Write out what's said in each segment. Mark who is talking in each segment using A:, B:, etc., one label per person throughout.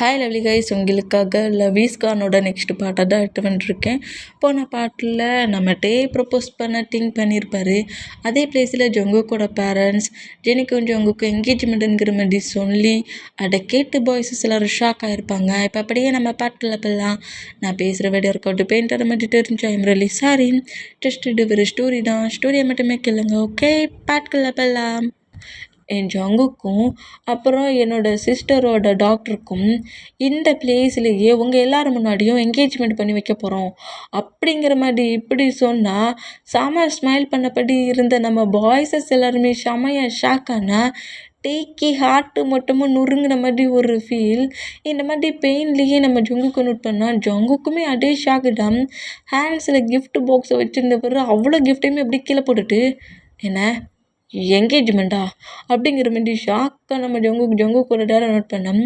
A: Hi lovely guys, உங்களுக்காக Lavi's கானோட next பாட்டை தான் எடுத்து வந்துருக்கேன். போன பாட்டில் நம்ம டே ப்ரப்போஸ் பண்ண திங்க் பண்ணியிருப்பாரு. அதே பிளேஸில் ஜொங்குக்கோட பேரண்ட்ஸ் ஜெனிக்கும் ஜொங்குக்கும் என்கேஜ்மெண்ட்டுங்கிற மாதிரி சொல்லி அதை கேட்டு பாய்ஸஸ் எல்லோரும் ஷாக் ஆகிருப்பாங்க. இப்போ அப்படியே நம்ம பாட்டில் போகலாம். நான் பேசுகிற வீடியோ இருக்கட்டும் பெயிண்டரை மட்டும் தெரிஞ்சு ஐம் ரியலி சாரி. ஜஸ்ட் இது ஒரு ஸ்டோரி தான், ஸ்டோரியை மட்டுமே கேளுங்க. ஓகே, பாட்டுக்குள்ளே போகலாம். என் ஜங்குக்கும் அப்புறம் என்னோடய சிஸ்டரோட டாக்டருக்கும் இந்த பிளேஸ்லேயே உங்கள் எல்லோரும் முன்னாடியும் என்கேஜ்மெண்ட் பண்ணி வைக்க போகிறோம் அப்படிங்கிற மாதிரி இப்படி சொன்னால் செம ஸ்மைல் பண்ணபடி இருந்த நம்ம பாய்ஸஸ் எல்லாருமே செமையாக ஷாக்கானா டேக்கி ஹார்ட்டு மட்டும் நொறுங்கின மாதிரி ஒரு ஃபீல். இந்த மாதிரி பெயின்லேயே நம்ம ஜங்குக்கு நோட் பண்ணால் ஜங்குக்குமே அதே ஷாக்கு தான். ஹேண்ட்ஸில் கிஃப்ட் பாக்ஸை வச்சுருந்தவர் அவ்வளோ கிஃப்ட்டையுமே அப்படி கீழே போட்டுட்டு என்ன என்கேஜ்மெண்ட்டா அப்படிங்கிற மாதிரி ஷாக்காக நம்ம ஜங்குக்கோட டேரை நோட் பண்ணோம்.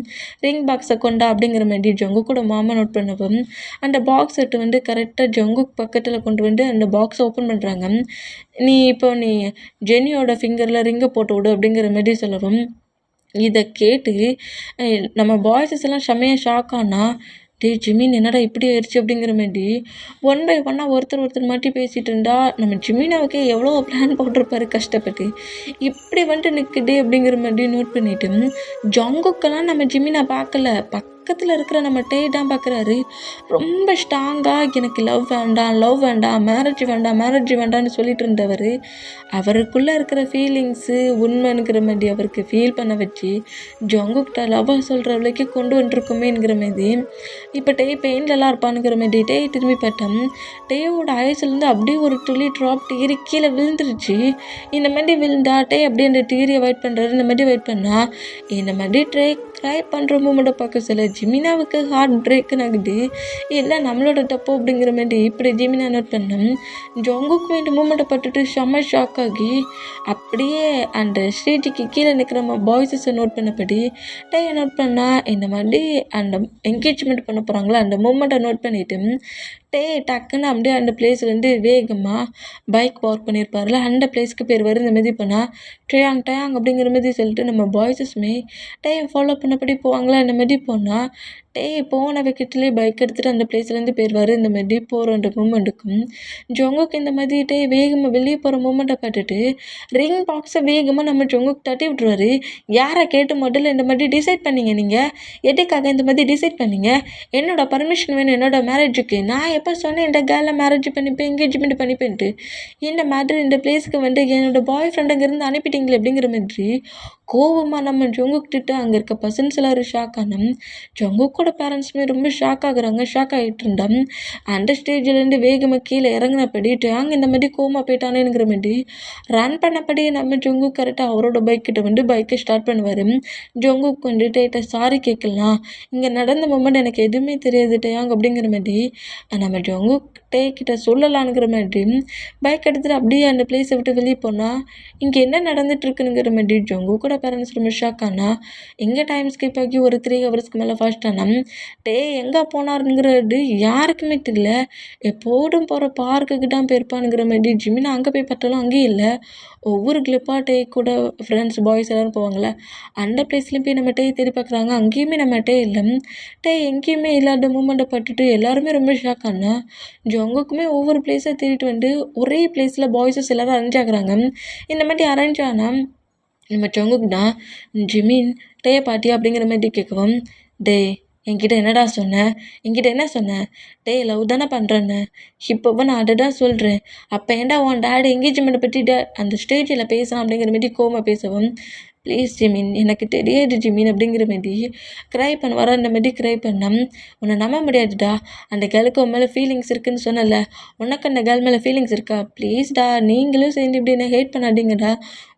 A: ரிங் பாக்ஸை கொண்டா அப்படிங்கிற மாதிரி ஜங்குக்கோட மாமா நோட் பண்ணவும் அந்த பாக்ஸ் எடுத்து கரெக்டாக ஜங்குக் பக்கத்தில் கொண்டு அந்த பாக்ஸை ஓப்பன் பண்ணுறாங்க. நீ ஜெனியோட ஃபிங்கரில் ரிங்கை போட்டு விடு அப்படிங்கிற மாதிரி சொல்லவும் இதை கேட்டு நம்ம பாய்ஸஸ் எல்லாம் செம்மையாக ஷாக்கானா ஜிமின் என்னடா இப்படி ஆயிடுச்சு அப்படிங்கிற மாதிரி ஒன் பை ஒன்னாக ஒருத்தர் மாட்டி பேசிகிட்டு இருந்தா நம்ம ஜிமினாவுக்கே எவ்வளோ பிளான் போட்டிருப்பாரு கஷ்டப்பட்டு இப்படி நிற்குது அப்படிங்கிற மாதிரி நோட் பண்ணிவிட்டு ஜங்குக்கெல்லாம் நம்ம ஜிமினை பார்க்கல, பக்கத்தில் இருக்கிற நம்ம டே தான் பார்க்குறாரு. ரொம்ப ஸ்ட்ராங்காக எனக்கு லவ் வேண்டாம் மேரேஜ் வேண்டாம்னு சொல்லிட்டு இருந்தவர் அவருக்குள்ளே இருக்கிற ஃபீலிங்ஸு உண்மைங்கிற மாதிரி அவருக்கு ஃபீல் பண்ண வச்சு ஜங்குக்கிட்ட லவ்வாக சொல்கிற அளவுக்கு கொண்டு வந்துருக்குமேங்கிற மாதிரி இப்போ டே பெயின்லலாம் இருப்பானுங்கிற மாதிரி டே திரும்பி பார்த்தோம். டேயோட ஐஸ்லேருந்து அப்படியே ஒரு துளி ட்ராப் டீரி கீழே விழுந்துருச்சு. இந்த மாதிரி விழுந்தா டே அப்படியே அந்த டீரியை வெயிட் பண்ணுறாரு. இந்த மாதிரி வெயிட் பண்ணால் இந்த மாதிரி ட்ரை ட்ரை பண்ணுற மூமெண்ட்டை பார்க்க சில ஜிமினாவுக்கு ஹார்ட் பிரேக்குன்னு ஆகுது. இல்லை நம்மளோட தப்பு அப்படிங்கிற மாதிரி இப்படி ஜிமினா நோட் பண்ணோம். ஜங்குக்கு இந்த மூமெண்ட்டை பட்டுட்டு செம்ம ஷாக் ஆகி அப்படியே அந்த ஸ்டேஜுக்கு கீழே நிற்கிற நம்ம பாய்ஸஸை நோட் பண்ணபடி டே நோட் பண்ணால் இந்த மாதிரி அந்த என்கேஜ்மெண்ட் பண்ண போகிறாங்களா அந்த மூமெண்ட்டை நோட் பண்ணிவிட்டு டே டக்குன்னு அப்படியே அந்த பிளேஸ்லேருந்து வேகமாக பைக் பார்க் பண்ணியிருப்பார்ல அந்த பிளேஸ்க்கு பேர் வரும். இந்த மாதிரி பண்ணால் டேயாங் அப்படிங்கிற மாதிரி சொல்லிட்டு நம்ம பாய்ஸஸுமே டேயை ஃபாலோ பண்ணபடி போவாங்களா. இந்த மாதிரி போனால் டே போன விக்கெட்லேயே பைக் எடுத்துகிட்டு அந்த பிளேஸ்லேருந்து போயிடுவார். இந்த மாதிரி போகிற அந்த மூமெண்ட்டுக்கும் ஜங்குக்கு இந்த மாதிரி டே வேகமாக வெளியே போகிற மூமெண்ட்டை பார்த்துட்டு ரிங் பாக்ஸை வேகமாக நம்ம ஜங்குக்கு தட்டி விட்டுருவாரு. யாரை கேட்டு முதல்ல இந்த மாதிரி டிசைட் பண்ணீங்க? நீங்கள் எதுக்காக இந்த மாதிரி டிசைட் பண்ணீங்க? என்னோடய பர்மிஷன் வேணும் என்னோட மேரேஜுக்கு. நான் எப்போ சொன்னேன் இந்த கேர்ளை மேரேஜ் பண்ணிப்பேன் என்கேஜ்மெண்ட் பண்ணிப்பேன்ட்டு. இந்த மாதிரி இந்த பிளேஸுக்கு என்னோடய பாய் ஃப்ரெண்டுங்கிருந்து அனுப்பிட்டீங்களே அப்படிங்கிற மாதிரி கோபமாக நம்ம ஜங்குக்கிட்ட அங்கே இருக்க பர்சன்ஸ் எல்லோரும் ஷாக் ஆனோம். ஜங்குக்கோட பேரண்ட்ஸுமே ரொம்ப ஷாக் ஆகிட்டு இருந்தோம். அந்த ஸ்டேஜ்லேருந்து வேகமாக கீழே இறங்கினபடி டேங் இந்த மாதிரி கோமா போயிட்டானேங்கிற மாதிரி ரன் பண்ணபடி நம்ம ஜங்கு கரெக்டாக அவரோட பைக்கிட்ட பைக்கை ஸ்டார்ட் பண்ணுவார். ஜங்குக்கு டேட்டை சாரி கேட்கலாம், இங்கே நடந்த மூமெண்ட் எனக்கு எதுவுமே தெரியாது டேங் அப்படிங்கிற மாதிரி நம்ம ஜங்கு டே கிட்ட சொல்லலான்ங்கிற மாதிரி பைக் எடுத்துகிட்டு அப்படியே அந்த பிளேஸை விட்டு வெளியே போனால் இங்கே என்ன நடந்துட்டுருக்குங்கிற மாதிரி ஜங்கு கூட பேரண்ட்ஸ் ரொம்ப ஷாக் ஆனால் எங்கே டைம் ஸ்கிப் ஆகி ஒரு 3 ஹவர்ஸ்க்கு மேலே ஃபாஸ்ட் ஆனால் டே எங்கே போனாருங்கிறது யாருக்குமே தெரியல. எப்போதும் போகிற பார்க்குக்கு தான் போயிருப்பானுங்கிற மாதிரி ஜிமினா அங்கே போய் பார்த்தாலும் அங்கேயும் இல்லை. ஒவ்வொரு கிளிப்பாக டே கூட ஃப்ரெண்ட்ஸ் பாய்ஸ் எல்லோரும் போவாங்களே அந்த பிளேஸ்லேயும் போய் நம்ம டே தேடி பார்க்குறாங்க, அங்கேயுமே நம்ம டே இல்லை. டே எங்கேயுமே இல்லாத மூமெண்ட்டை பட்டுட்டு எல்லாருமே ரொம்ப ஷாக் ஆனால் ஜங்குக்குமே ஒவ்வொரு பிளேஸை தேடிட்டு ஒரே பிளேஸில் பாய்ஸஸ் எல்லோரும் அரேஞ்ச் ஆகுறாங்க. இந்த மாதிரி அரேஞ்ச் ஆனால் நம்ம ஜங்குக்கு தான் ஜிமின் டேயை பாட்டியா அப்படிங்கிற மாதிரி கேட்கவும் டே என்கிட்ட என்னடா சொன்னேன்? என்கிட்ட என்ன சொன்னேன்? டே லவ் தானே பண்ணுறேன்னு இப்போவும் நான் அதை தான் சொல்கிறேன். அப்போ ஏன்டா உன் டேடி என்கேஜ்மெண்ட்டை பற்றி அந்த ஸ்டேஜில் பேசலாம் அப்படிங்கிற மாதிரி கோமா பேசவும் ப்ளீஸ் ஜிமின் எனக்கு தெரியாது ஜிமின் அப்படிங்கிற மாதிரி க்ரை பண்ணுவாரா. அந்த மாதிரி க்ரை பண்ணோம். உன்னை நம்ப முடியாதுடா, அந்த கேர்ளுக்கு உன் மேலே ஃபீலிங்ஸ் இருக்குதுன்னு சொன்னல, உனக்கு அந்த கேர்ள் மேலே ஃபீலிங்ஸ் இருக்கா? ப்ளீஸ்டா நீங்களும் சேர்ந்து இப்படி என்ன ஹேட் பண்ணாதீங்கடா.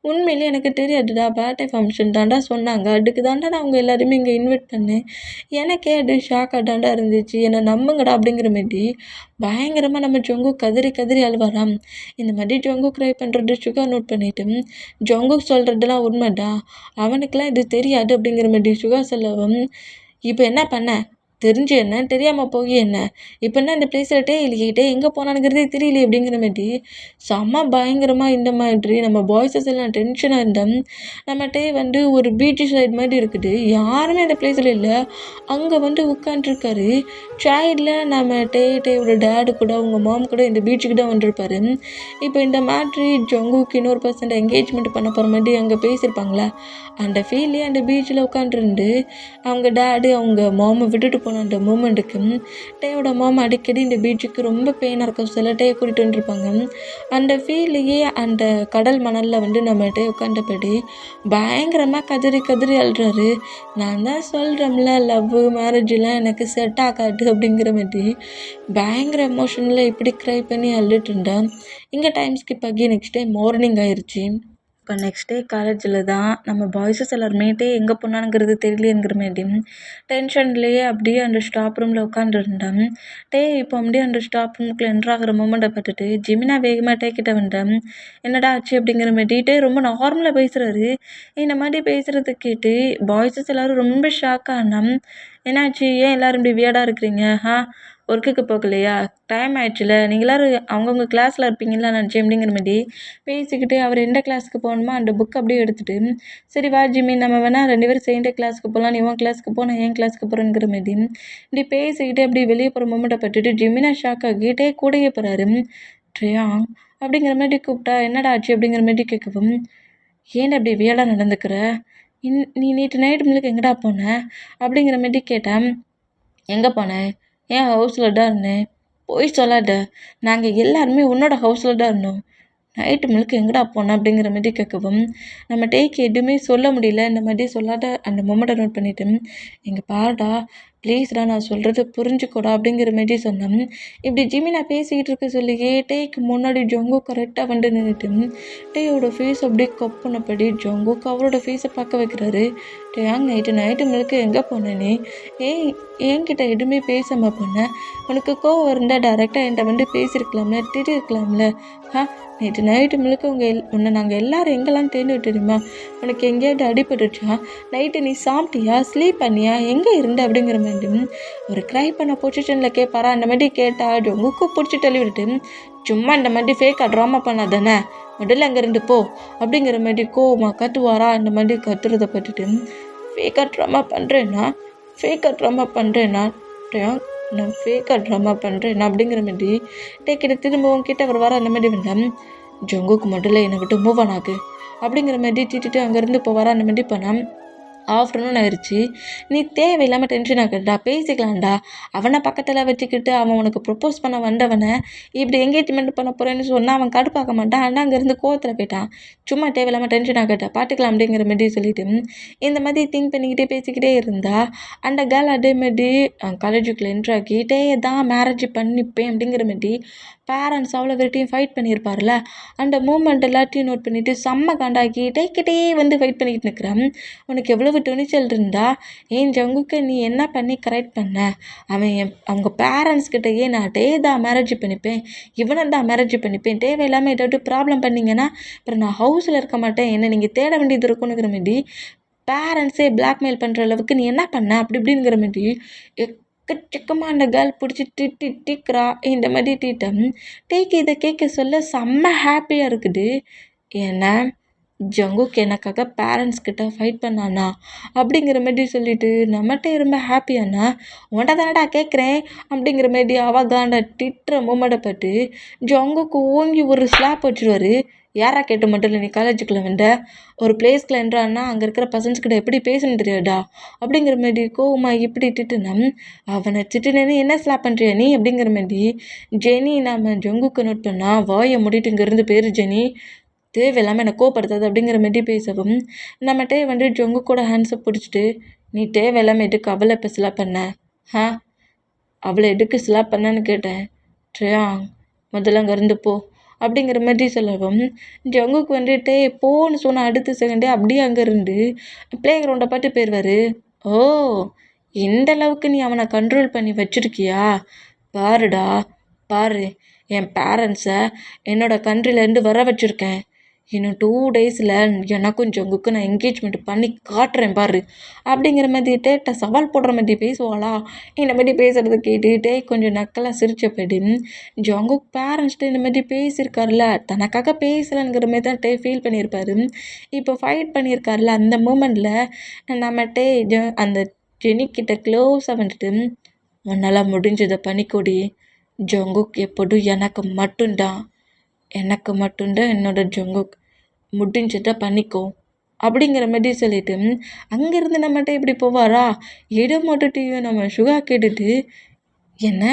A: உண்மையிலே எனக்கு தெரியாதுடா, பர்த்டே ஃபங்க்ஷன் தாண்டா சொன்னாங்க, அதுக்கு தாண்டா நான் அவங்க எல்லாருமே இங்கே இன்வைட் பண்ணேன். எனக்கே அது ஷாக்காக தாண்டா இருந்துச்சு, என்னை நம்புங்கடா அப்படிங்கிற மாதிரி பயங்கரமாக நம்ம ஜங்கு கதறி அழுவாராம். இந்த மாதிரி ஜங்கு க்ரை பண்ணுறது சுகர் நோட் பண்ணிவிட்டு ஜங்கு சொல்கிறதுலாம் உண்மைடா, அவனுக்கெல்லாம் இது தெரியாது அப்படிங்கிற மாதிரி சுகா சொல்லவும் இப்போ என்ன பண்ண தெரிஞ்சு என்ன தெரியாமல் போய் என்ன இப்போ என்ன இந்த பிளேஸில் இல்லையே எங்கே போனானுங்கிறதே தெரியலையே அப்படிங்கிற மாதிரி செம்ம பயங்கரமாக இந்த மாதிரி நம்ம பாய்ஸஸ் எல்லாம் டென்ஷனாக இருந்தோம். நம்ம வந்து ஒரு பீச் சைடு மாதிரி இருக்குது, யாருமே அந்த பிளேஸில் இல்லை. அங்கே வந்து உட்காண்ட்ருக்காரு சைடில் நம்ம டேயோட டேடு கூட அவங்க மாம் கூட இந்த பீச்சுக்கு தான் வந்திருப்பாரு. இப்போ இந்த மாதிரி ஜங்குக்கு இன்னொரு பர்சன்ட் என்கேஜ்மெண்ட் பண்ண போகிற மாதிரி அங்கே பேசியிருப்பாங்களா, அந்த ஃபீல்லே அந்த பீச்சில் உட்காந்துருந்து அவங்க டேடு அவங்க மாமை விட்டுட்டு போன அந்த மூமெண்ட்டுக்கு டேயோட மாமா அடிக்கடி இந்த பீச்சுக்கு ரொம்ப பெயினாக இருக்கும் சொல்ல டே கூட்டிகிட்டு வந்துருப்பாங்க. அந்த ஃபீல்லையே அந்த கடல் மணலில் வந்து நம்ம டே உட்காந்தபடி பயங்கரமாக கதறி கதறி அழுறாரு. நான் தான் சொல்கிறேன்ல லவ் மேரேஜெலாம் எனக்கு செட் ஆகாது அப்படிங்கிற மாதிரி பயங்கர எமோஷனில் இப்படி க்ரை பண்ணி அழுதுட்டு இருந்தேன். இங்கே டைம் ஸ்கிப் ஆகி நெக்ஸ்ட் டே மார்னிங் ஆயிடுச்சு. இப்போ நெக்ஸ்ட் டே காலேஜில் தான் நம்ம பாய்ஸஸ் எல்லாருமேட்டே எங்கே போனானுங்கிறது தெரியலையேங்கிற மாரி டென்ஷன்லேயே அப்படியே அந்த ஸ்டாப் ரூமில் உட்காந்துருந்தேன். இப்போ அப்படியே அந்த ஸ்டாப் ரூமுக்குள்ள என்ட்ரு ஆகிற மூமெண்ட்டை பார்த்துட்டு ஜிமினா வேகமாக கிட்ட வந்தேன். என்னடா ஆச்சு அப்படிங்கிற மாரி ரொம்ப நார்மலாக பேசுகிறாரு. இந்த மாதிரி பேசுகிறத கேட்டு பாய்ஸஸ் எல்லோரும் ரொம்ப ஷாக் ஆனோம். என்னாச்சு, ஏன் எல்லோரும் இப்படி வியர்டாக இருக்கிறீங்க, ஒர்க்குக்கு போகலையா, டைம் ஆயிடுச்சுல, நீங்கள் எல்லோரும் அவங்கவுங்க கிளாஸில் இருப்பீங்களா நினச்சேன் அப்படிங்கிற மாதிரி பேசிக்கிட்டு அவர் எந்த கிளாஸுக்கு போகணுமோ அந்த புக் அப்படியே எடுத்துகிட்டு சரி வா ஜிம்மி நம்ம வேணால் 2 பேரும் சேர்ந்தே கிளாஸுக்கு போகலாம், நீ உன் கிளாஸுக்கு போ நான் என் கிளாஸுக்கு போகிறேங்கிற மாதிரி இப்படி பேசிக்கிட்டு அப்படி வெளியே போகிற மூமெண்ட்டை பட்டுட்டு ஜிம்மினா ஷாக் ஆகிட்டே கூடயே போகிறாரு. ட்ரியா அப்படிங்கிற மாதிரி கூப்பிட்டா என்னடா ஆச்சு அப்படிங்கிற மாதிரி கேட்கவும், ஏன்டா அப்படி வியலாக நடந்துக்கிற, நீ நேற்று நைட்டு முழுக்க எங்கடா போன அப்படிங்கிற மாதிரி கேட்டேன். எங்கே போனேன், என் ஹவுஸில் தான் இருந்தேன். போய் சொல்லாத, நாங்கள் எல்லாருமே உன்னோட ஹவுஸில் தான் இருந்தோம். நைட்டு முழுக்க எங்கடா போனேன் அப்படிங்கிற மாதிரி கேட்கவும் நம்ம டேக்கு எதுவுமே சொல்ல முடியல. இந்த மாதிரி சொல்லாத அந்த மொமெண்ட்டை நோட் பண்ணிவிட்டு எங்கள் பாருடா ப்ளீஸ்டா நான் சொல்கிறது புரிஞ்சுக்கூடா அப்படிங்கிற மாதிரி சொன்னேன். இப்படி ஜிம்மி நான் பேசிக்கிட்டு இருக்க சொல்லியே டேக்கு முன்னாடி ஜொங்கு கரெக்டாக வந்து நின்றுட்டு டேயோட ஃபேஸ் அப்படியே கப்புனப்படி ஜொங்குக்கு அவரோட ஃபேஸை பார்க்க வைக்கிறாரு. டேயாங் நைட்டு முழுக்க எங்கே போனேனே, என்கிட்ட எதுவுமே பேசாமல் போனேன், உனக்கு கோவம் இருந்தால் டேரெக்டாக என்கிட்ட வந்து பேசியிருக்கலாம்ல, திட்டிருக்கலாம்ல, நைட்டு முழுக்க உன்னை நாங்கள் எல்லோரும் எங்கெல்லாம் தேர்ந்து தெரியுமா, உனக்கு எங்கேயாவது அடிபட்டுச்சா, நைட்டு நீ சாப்பிட்டியா, ஸ்லீப் பண்ணியா, எங்கே இருந்த அப்படிங்கிற மாதிரி ஒரு க்ரை பண்ண பொசிஷனில் கேட்பாரா. அந்த மாதிரி கேட்டால் ஜொங்குக்கு பிடிச்சி தள்ளி விட்டுட்டு சும்மா இந்த மாதிரி ஃபேக்காக ட்ராமா பண்ணாதானே, முதல்ல அங்கேருந்து போ அப்படிங்கிற மாதிரி கோவமாக கத்துவாரா. இந்த மாதிரி கத்துறதை பட்டுட்டு ஃபேக்காக ட்ராமா பண்ணுறேன்னா நான் ஃபேக்காக ட்ராமா பண்ணுறேன் அப்படிங்கிற மாதிரி டேக்கிட்ட திரும்பவும் கிட்ட அவர் வர அந்த மாதிரி வந்தேன். ஜொங்குக்கு முதல்ல என்னை விட்டு மூவ் ஆன் ஆகு அப்படிங்கிற மாதிரி திட்டிட்டு அங்கேருந்து போவாரா. அந்த மாதிரி பண்ணால் ஆஃப்டர்நூன் ஆயிடுச்சு. நீ தேவையில்லாமல் டென்ஷன் ஆகுறடா, பேசிக்கலாம்டா, அவனை பக்கத்தில் வச்சுக்கிட்டு அவன் உனக்கு ப்ரப்போஸ் பண்ண வந்தவனை இப்படி என்கேஜ்மெண்ட் பண்ண போகிறேன்னு சொன்னால் அவன் கடுப்பாக்க மாட்டான். ஆனால் அங்கேருந்து கோவத்தில் போயிட்டான். சும்மா தேவையில்லாமல் டென்ஷன் ஆகட்டா, பார்த்துக்கலாம் அப்படிங்கிற மாதிரி சொல்லிவிட்டு இந்த மாதிரி திங்க் பண்ணிக்கிட்டே பேசிக்கிட்டே இருந்தா அந்த கேர்ள் அதே மாதிரி காலேஜுக்குள்ளே என்ட்ராகி தான் மேரேஜ் பண்ணிப்பேன் அப்படிங்கிற மாதிரி பேரண்ட்ஸ் அவ்வளோ வெரைட்டியும் ஃபைட் பண்ணியிருப்பார்ல, அந்த மூமெண்ட் எல்லாத்தையும் நோட் பண்ணிவிட்டு செம்ம காண்டாக்கி டேக்கிட்டே வந்து ஃபைட் பண்ணிக்கிட்டு நிற்கிறான். உனக்கு எவ்வளவு துணிச்சல் இருந்தா ஏன் ஜங்குக்கு நீ என்ன பண்ணி கரெக்ட் பண்ண, அவங்க பேரண்ட்ஸ் கிட்டேயே நான் தான் மேரேஜ் பண்ணிப்பேன், இவனை தான் மேரேஜ் பண்ணிப்பேன், தேவையில்லாமல் ஏதாவது ப்ராப்ளம் பண்ணிங்கன்னா அப்புறம் நான் ஹவுஸில் இருக்க மாட்டேன், என்ன நீங்கள் தேட வேண்டியது இருக்குங்கிற மாதிரி பேரண்ட்ஸே பிளாக்மெயில் பண்ணுற அளவுக்கு நீ என்ன பண்ண அப்படி இப்படிங்கிற மாதிரி எக்கச்சக்கமாக அந்த கேர்ள் பிடிச்சி திட்டிக்கிறா. இந்த மாதிரி திட்டம் டேக்கு இதை கேட்க சொல்ல செம்ம ஹாப்பியாக இருக்குது. ஏன்னா ஜங்குக்கு எனக்காக பேரண்ட்ஸ் கிட்ட ஃபைட் பண்ணானா அப்படிங்கிற மாதிரி சொல்லிட்டு நம்மகிட்ட ரொம்ப ஹாப்பியானா உன்ட்ட தானடா கேட்குறேன் அப்படிங்கிற மாதிரி அவகாண்ட திட்டுற மூமெண்ட்டை பட்டு ஜங்குக்கு ஓங்கி ஒரு ஸ்லாப் வச்சுருவார். யாரா கேட்டு மட்டும் இல்லை, நீ காலேஜுக்குள்ளே வந்த ஒரு பிளேஸ்க்குள்ள என்றான்னா அங்கே இருக்கிற பசன்ஸ்கிட்ட எப்படி பேசணும் தெரியாதா அப்படிங்கிற மாதிரி கோவமா இப்படி திட்டுனா அவனை திட்டுனேன்னு என்ன ஸ்லாப் பண்ணுறியா நீ அப்படிங்கிற மாதிரி ஜெனி நம்ம ஜங்குக்கு நோட் பண்ணா வாயை முடிட்டு இங்கேருந்து பேர் ஜெனி தேவையில்லாமல் என்னை கோப்படுத்தாது அப்படிங்கிற மாதிரி பேசவும் நம்மகிட்டே வந்து ஜொங்கு கூட ஹேண்ட்ஸை பிடிச்சிட்டு நீ தேவையில்லாமல் எதுக்கு அவளை இப்போ ஸ்லாப் பண்ண, அவளை எதுக்கு ஸ்லாப் பண்ணான்னு கேட்டேன். ட்ரியா முதல்ல அங்கேருந்து போ அப்படிங்கிற மாதிரி சொல்லவும் ஜங்குக்கு வந்துட்டு போன்னு சொன்ன அடுத்த செகண்டே அப்படியே அங்கேருந்து ப்ளே கிரவுண்டை பார்த்து போயிடுவார். ஓ இந்த அளவுக்கு நீ அவனை கண்ட்ரோல் பண்ணி வச்சுருக்கியா, பாருடா பாரு, என் பேரண்ட்ஸை என்னோடய கண்ட்ரிலேருந்து வர வச்சுருக்கேன், இன்னும் 2 டேஸில் எனக்கும் ஜங்குக்கு நான் என்கேஜ்மெண்ட் பண்ணி காட்டுறேன் பாரு அப்படிங்கிற மாதிரி டேட்ட சவால் போடுற மாதிரி பேசுவாளா. இந்த மாதிரி பேசுகிறத கேட்டுக்கிட்டே கொஞ்சம் நக்கலாக சிரிச்சப்படி ஜங்குக் பேரண்ட்ஸ்ட்டு இந்த மாதிரி பேசியிருக்காருல, தனக்காக பேசலைங்கிற மாதிரி தான் டே ஃபீல் பண்ணியிருப்பாரு. இப்போ ஃபைட் பண்ணியிருக்காருல, அந்த மூமெண்ட்டில் நம்ம டே அந்த ஜெனிக்கிட்ட க்ளோஸாக வந்துட்டு உன்னால் முடிஞ்சதை பண்ணிக்கொடி, ஜங்குக் எப்போதும் எனக்கு மட்டும்தான் என்னோட ஜங்குக், முடிஞ்சதை பண்ணிக்கோ அப்படிங்கிற மாதிரி சொல்லிட்டு அங்கேருந்து நம்மகிட்ட இப்படி போவாரா. எடை மட்டும் நம்ம சுகா கேட்டுட்டு என்ன